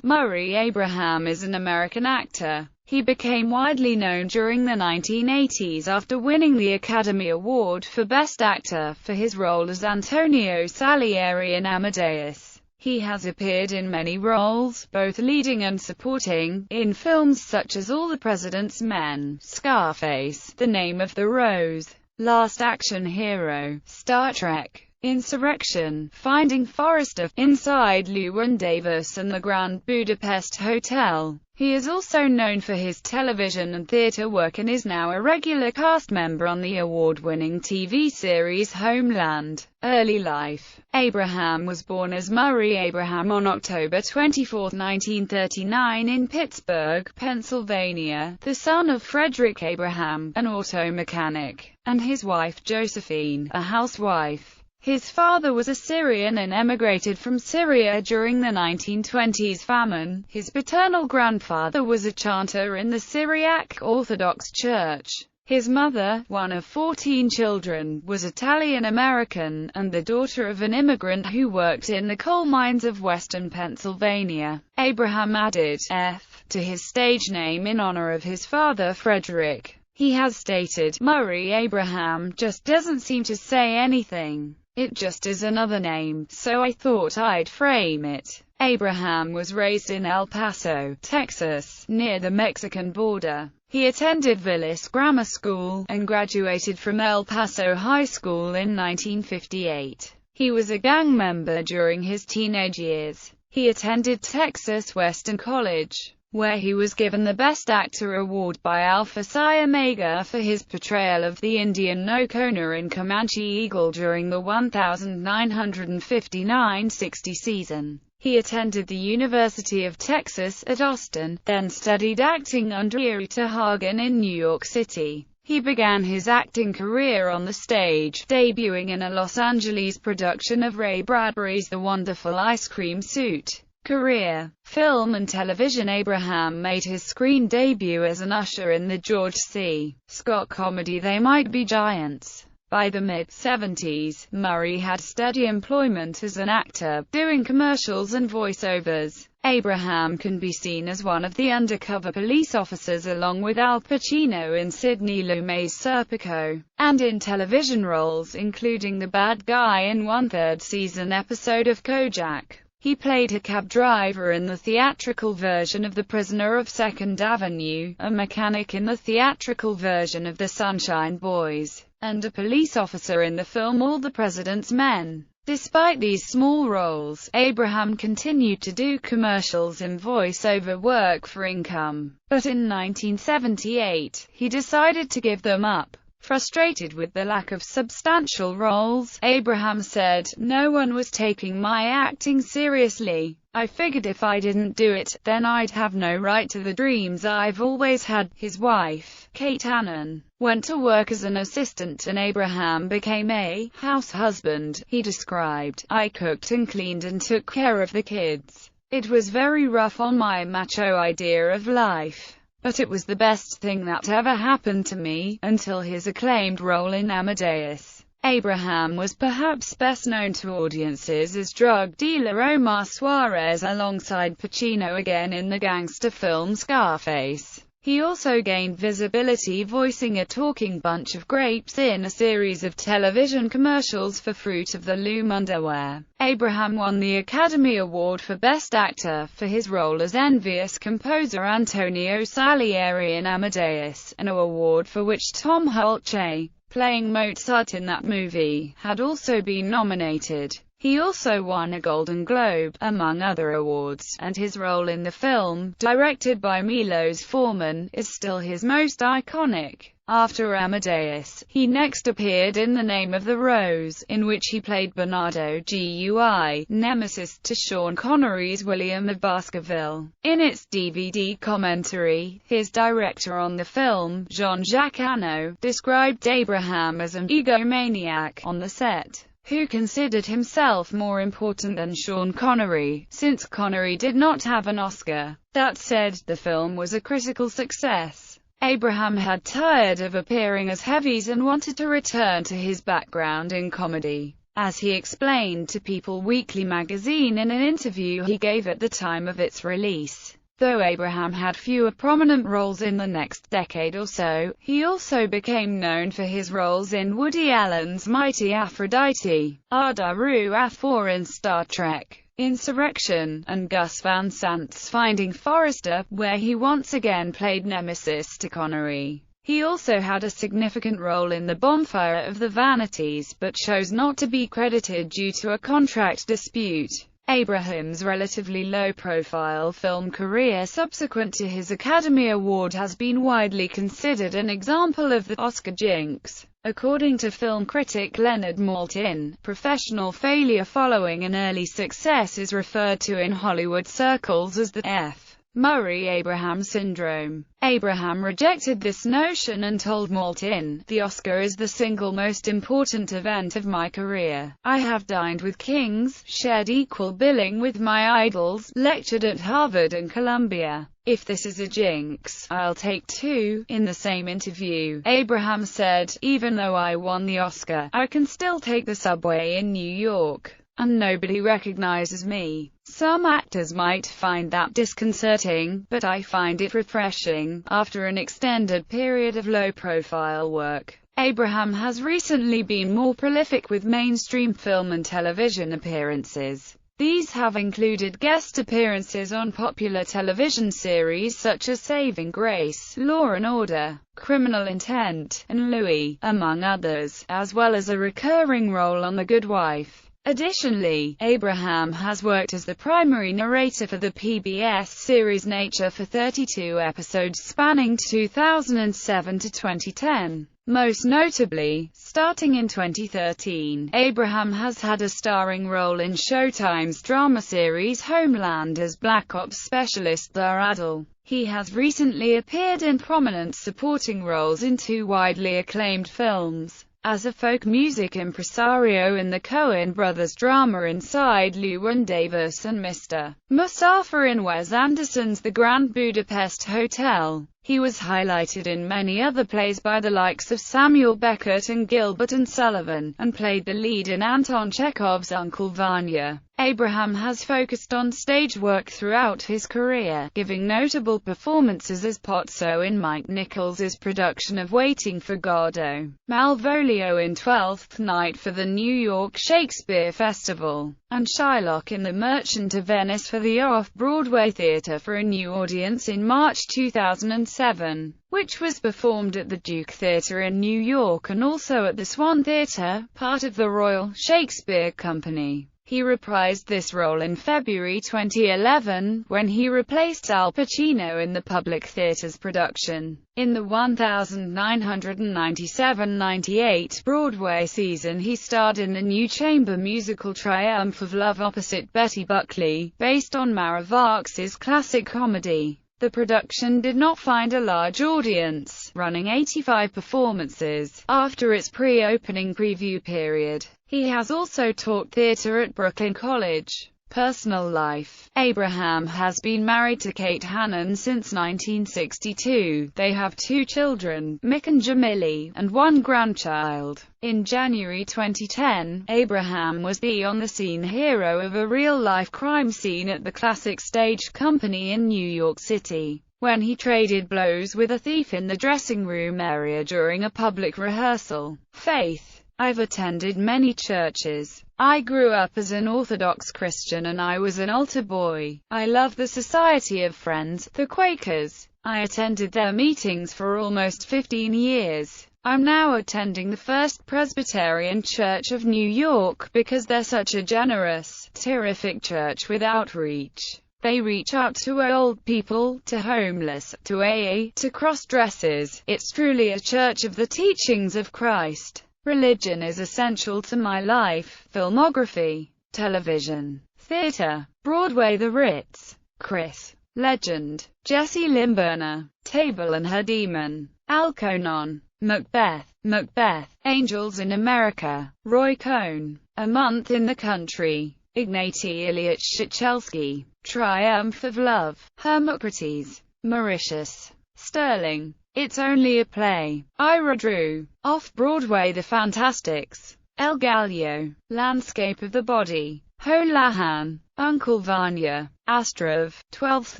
Murray Abraham is an American actor. He became widely known during the 1980s after winning the Academy Award for Best Actor for his role as Antonio Salieri in Amadeus. He has appeared in many roles, both leading and supporting, in films such as All the President's Men, Scarface, The Name of the Rose, Last Action Hero, Star Trek, Insurrection, Finding Forrester, Inside Llewyn Davis and The Grand Budapest Hotel. He is also known for his television and theatre work and is now a regular cast member on the award-winning TV series Homeland. Early life. Abraham was born as Murray Abraham on October 24, 1939 in Pittsburgh, Pennsylvania, the son of Frederick Abraham, an auto mechanic, and his wife Josephine, a housewife. His father was a Syrian and emigrated from Syria during the 1920s famine. His paternal grandfather was a chanter in the Syriac Orthodox Church. His mother, one of 14 children, was Italian-American, and the daughter of an immigrant who worked in the coal mines of western Pennsylvania. Abraham added F to his stage name in honor of his father Frederick. He has stated, "Murray Abraham just doesn't seem to say anything. It just is another name, so I thought I'd frame it." Abraham was raised in El Paso, Texas, near the Mexican border. He attended Villis Grammar School, and graduated from El Paso High School in 1958. He was a gang member during his teenage years. He attended Texas Western College, where he was given the Best Actor award by Alpha Psi Omega for his portrayal of the Indian Nocona in Comanche Eagle during the 1959-60 season. He attended the University of Texas at Austin, then studied acting under Rita Hagen in New York City. He began his acting career on the stage, debuting in a Los Angeles production of Ray Bradbury's The Wonderful Ice Cream Suit. Career, film and television. Abraham made his screen debut as an usher in the George C. Scott comedy They Might Be Giants. By the mid-70s, Murray had steady employment as an actor, doing commercials and voiceovers. Abraham can be seen as one of the undercover police officers along with Al Pacino in Sidney Lumet's Serpico, and in television roles including the bad guy in one third-season episode of Kojak. He played a cab driver in the theatrical version of The Prisoner of Second Avenue, a mechanic in the theatrical version of The Sunshine Boys, and a police officer in the film All the President's Men. Despite these small roles, Abraham continued to do commercials and voice-over work for income, but in 1978, he decided to give them up. Frustrated with the lack of substantial roles, Abraham said, "No one was taking my acting seriously. I figured if I didn't do it, then I'd have no right to the dreams I've always had." His wife, Kate Annan, went to work as an assistant and Abraham became a house husband. He described, "I cooked and cleaned and took care of the kids. It was very rough on my macho idea of life, but it was the best thing that ever happened to me," until his acclaimed role in Amadeus. Abraham was perhaps best known to audiences as drug dealer Omar Suarez alongside Pacino again in the gangster film Scarface. He also gained visibility voicing a talking bunch of grapes in a series of television commercials for Fruit of the Loom underwear. Abraham won the Academy Award for Best Actor for his role as envious composer Antonio Salieri in Amadeus, an award for which Tom Hulce, playing Mozart in that movie, had also been nominated. He also won a Golden Globe, among other awards, and his role in the film, directed by Milos Forman, is still his most iconic. After Amadeus, he next appeared in The Name of the Rose, in which he played Bernardo Gui, nemesis to Sean Connery's William of Baskerville. In its DVD commentary, his director on the film, Jean-Jacques Annaud, described Abraham as an egomaniac on the set, who considered himself more important than Sean Connery, since Connery did not have an Oscar. That said, the film was a critical success. Abraham had tired of appearing as heavies and wanted to return to his background in comedy. as he explained to People Weekly magazine in an interview he gave at the time of its release. Though Abraham had fewer prominent roles in the next decade or so, he also became known for his roles in Woody Allen's Mighty Aphrodite, Ardaru Afor in Star Trek: Insurrection, and Gus Van Sant's Finding Forrester, where he once again played nemesis to Connery. He also had a significant role in The Bonfire of the Vanities, but chose not to be credited due to a contract dispute. Abraham's relatively low-profile film career subsequent to his Academy Award has been widely considered an example of the Oscar jinx. According to film critic Leonard Maltin, professional failure following an early success is referred to in Hollywood circles as the F. Murray Abraham syndrome. Abraham rejected this notion and told Maltin, "The Oscar is the single most important event of my career. I have dined with kings, shared equal billing with my idols, lectured at Harvard and Columbia. If this is a jinx, I'll take two." In the same interview, Abraham said, "Even though I won the Oscar, I can still take the subway in New York, and nobody recognizes me. Some actors might find that disconcerting, but I find it refreshing." After an extended period of low-profile work, Abraham has recently been more prolific with mainstream film and television appearances. These have included guest appearances on popular television series such as Saving Grace, Law and Order, Criminal Intent, and Louie, among others, as well as a recurring role on The Good Wife. Additionally, Abraham has worked as the primary narrator for the PBS series Nature for 32 episodes spanning 2007 to 2010. Most notably, starting in 2013, Abraham has had a starring role in Showtime's drama series Homeland as Black Ops Specialist Daradal. He has recently appeared in prominent supporting roles in two widely acclaimed films. As a folk music impresario in the Coen brothers drama Inside Llewyn Davis and Mr. Mustafa in Wes Anderson's The Grand Budapest Hotel. He was highlighted in many other plays by the likes of Samuel Beckett and Gilbert and Sullivan, and played the lead in Anton Chekhov's Uncle Vanya. Abraham has focused on stage work throughout his career, giving notable performances as Pozzo in Mike Nichols' production of Waiting for Godot, Malvolio in Twelfth Night for the New York Shakespeare Festival, and Shylock in The Merchant of Venice for the Off-Broadway Theatre for a New Audience in March 2007, which was performed at the Duke Theatre in New York and also at the Swan Theatre, part of the Royal Shakespeare Company. He reprised this role in February 2011, when he replaced Al Pacino in the Public Theater's production. In the 1997-98 Broadway season he starred in the new chamber musical Triumph of Love opposite Betty Buckley, based on Mara Varks's classic comedy. The production did not find a large audience, running 85 performances, after its pre-opening preview period. He has also taught theater at Brooklyn College. Personal life. Abraham has been married to Kate Hannon since 1962. They have two children, Mick and Jamili, and one grandchild. In January 2010, Abraham was the on-the-scene hero of a real-life crime scene at the Classic Stage Company in New York City, when he traded blows with a thief in the dressing room area during a public rehearsal. Faith. I've attended many churches. I grew up as an Orthodox Christian and I was an altar boy. I love the Society of Friends, the Quakers. I attended their meetings for almost 15 years. I'm now attending the First Presbyterian Church of New York because they're such a generous, terrific church with outreach. They reach out to old people, to homeless, to AA, to cross-dressers. It's truly a church of the teachings of Christ. Religion is essential to my life. Filmography. Television. Theater. Broadway. The Ritz. Chris. Legend. Jesse Limburner. Table and Her Demon. Alconon. Macbeth. Macbeth. Angels in America. Roy Cohn. A Month in the Country. Ignatiy Ilyich Shchelsky. Triumph of Love. Hermocrates. Mauritius. Sterling. It's Only a Play. Ira Drew. Off-Broadway. The Fantastics. El Gallo, Landscape of the Body, Houlihan, Uncle Vanya, Astrov, Twelfth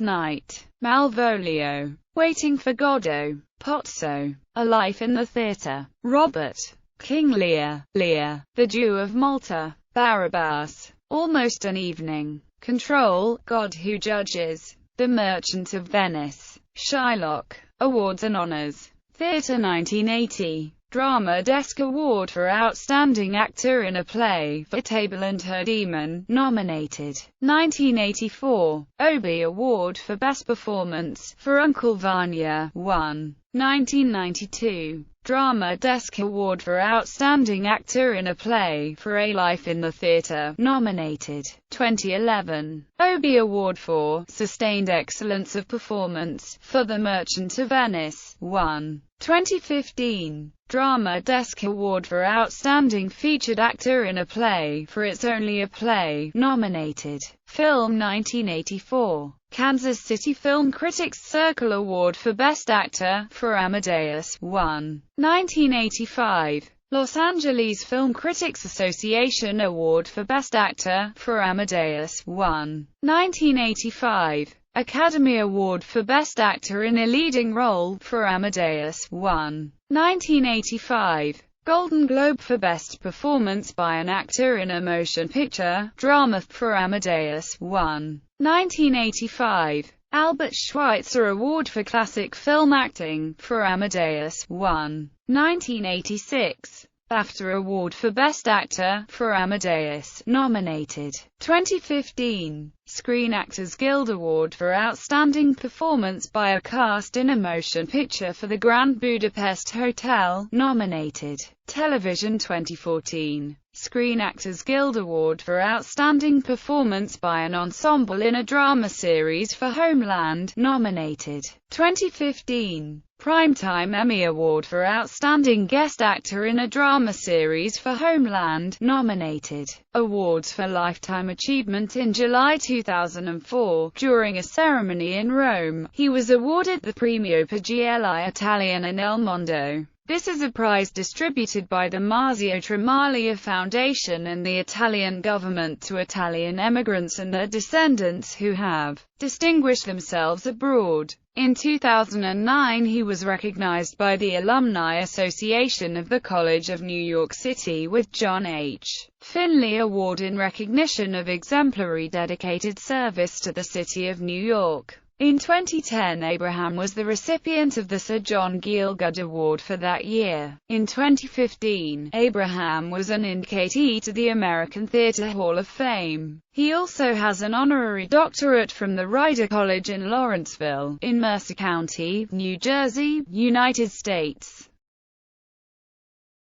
Night, Malvolio, Waiting for Godot, Pozzo, A Life in the Theatre, Robert, King Lear, Lear, The Jew of Malta, Barabbas, Almost an Evening, Control, God Who Judges, The Merchant of Venice, Shylock, Awards and Honors, Theatre 1980, Drama Desk Award for Outstanding Actor in a Play for Table and Her Demon, nominated. 1984, Obie Award for Best Performance, for Uncle Vanya, won. 1992, Drama Desk Award for Outstanding Actor in a Play for A Life in the Theatre, nominated. 2011, Obie Award for Sustained Excellence of Performance, for The Merchant of Venice, won. 2015, Drama Desk Award for Outstanding Featured Actor in a Play for It's Only a Play, nominated. Film 1984, Kansas City Film Critics Circle Award for Best Actor, for Amadeus, won. 1985, Los Angeles Film Critics Association Award for Best Actor, for Amadeus, won. 1985, Academy Award for Best Actor in a Leading Role, for Amadeus, won. 1985, Golden Globe for Best Performance by an Actor in a Motion Picture, Drama, for Amadeus, won. 1985, Albert Schweitzer Award for Classic Film Acting, for Amadeus, won. 1986, BAFTA Award for Best Actor, for Amadeus, nominated. 2015, Screen Actors Guild Award for Outstanding Performance by a Cast in a Motion Picture for the Grand Budapest Hotel, nominated. Television 2014, Screen Actors Guild Award for Outstanding Performance by an Ensemble in a Drama Series for Homeland, nominated. 2015, Primetime Emmy Award for Outstanding Guest Actor in a Drama Series for Homeland, nominated. Awards for Lifetime Achievement. In July 2004, during a ceremony in Rome, he was awarded the Premio Pagli Italiani in El Mondo. This is a prize distributed by the Marzio Tremaglia Foundation and the Italian government to Italian emigrants and their descendants who have distinguished themselves abroad. In 2009 he was recognized by the Alumni Association of the College of New York City with John H. Finley Award in recognition of exemplary dedicated service to the City of New York. In 2010 Abraham was the recipient of the Sir John Gielgud Award for that year. In 2015, Abraham was an inductee to the American Theatre Hall of Fame. He also has an honorary doctorate from the Rider College in Lawrenceville, in Mercer County, New Jersey, United States.